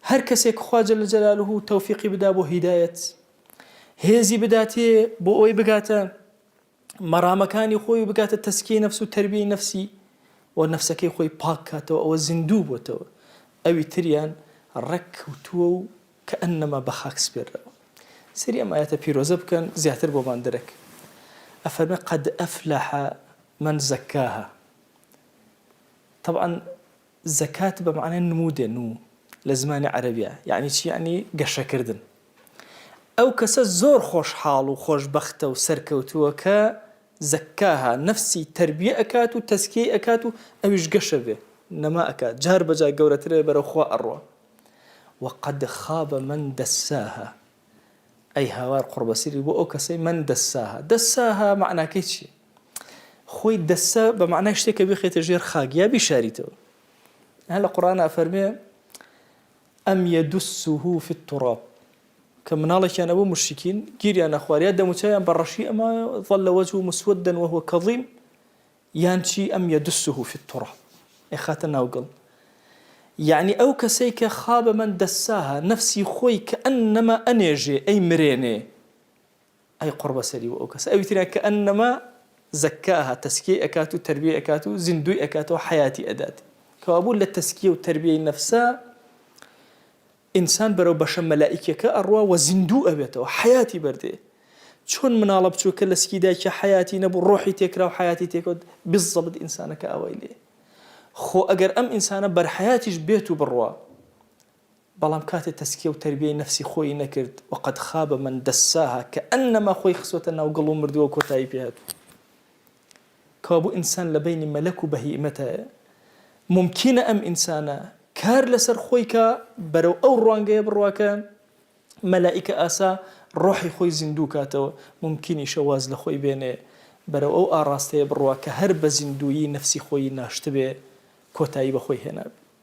هەر کەسێک خوا جەل جەلالوه تەوفیقی بدا بۆ هیدایەت، هێزی بداتێ بۆ ئەوەی بگاتە مەرامەکانی خۆی بگاتە تەسکیەی نەفس و تەربیەی نەفسی و نەفسەکەی خۆی پاک کاتەوە، ئەوە زیندوو بۆتەوە. ئەوی تریان ڕەککەوتووە و کە ئەنەما بە خاک سپێرەوە. سری ئەم ئاەتە پیرۆزە بکەن زیاتر بۆمان دەرەک. ئەفەرمێ قەد ئەفلەح من زەکاها. طبعا زەکات بە معنای نمودێ نمو لە زمانی عەرەبیە، یعنی چی؟ یعنی گەشەکردن. ئەو کەسە زۆر خۆشحاڵ و خۆشبەختە و سەرکەوتووە کە زەکاها نەفسی تەربیە ئەکات و تەسکیە ئەکات و ئەویش گەشە بێ نەما ئەکات، جار بەجار گەورەترە بەرەو خوا ئەڕوا. وقد خاب من دساها. ئەی هاوار قوربەسیری بۆ ئەو کەسەی من دەساها. دەساها معناکەی چی؟ خۆی دەسە بە معنای شتێکە بخێتە ژێر خاک یا بیشاریتەوە. هەر لە قورئانە ئەفەرمێ ئەم یەدوسه فی التراب، کە مناڵێکیان ئەوە مشرکین گیریان نەخواریان دەموچیان بەڕەشی ئەمە ظل وجهه مسودا وهو كظيم، یان چی؟ ئەم یەدوسه فی التراب، ئەخاتە ناوگەڵ. یعنی ئەو کەسەی کە خابە من دەساها نەفسی خۆی کە ئەنەما ئەنێژێ ئەی مرێنێ، ئەی قوربەسەری بۆ ئەو کەسە. ئەوی تریا کە ئەنەما زەکاها تەسکیە ئەکات و تەربیە ئەکات و زیندوی ئەکاتەوە حیاتی ئەدات. کەوابوو لە تەسکیە و تەربیەی نەفسە ئینسان بەرەو بەشە مەلائیکەکە ئەڕوا و زیندوو ئەبێتەوە، حیاتی بەردێ. چۆن مناڵە بچووکە لە سکیدایکە حیاتی نەبوو، ڕۆحی تێکرا و حیاتی تێکەوت، بالضبط ئینسانەکە ئەوەی لێ. خۆ ئەگەر ئەم ئینسانە بەرحیاتیش بێت و بڕوا، بەڵام کاتێ تەسکیە و تەربیەی نەفسی خۆی نەکرد، وقد خاب من دەساها کە ئەنەما خۆی خسوەتە ناو گەڵ و مردووە کۆتایی پێهات. کەوابوو ئینسان لە بەینی مەلەک و بەهیمەتە. ممکنە ئەم ئینسانە کار لەسەر خۆی کە بەرەو ئەو ڕوانگەیە بڕواکە مەلائیکە ئاسا ڕۆحی خۆی زیندوو کاتەوە، ممکنی شەواز لە خۆی بێنێ بەرەو ئەو ئاڕاستەیە بڕوا کە هەر بە زیندویی نەفسی خۆی ناشتە بێ کۆتایی بە خۆی هێنابێ.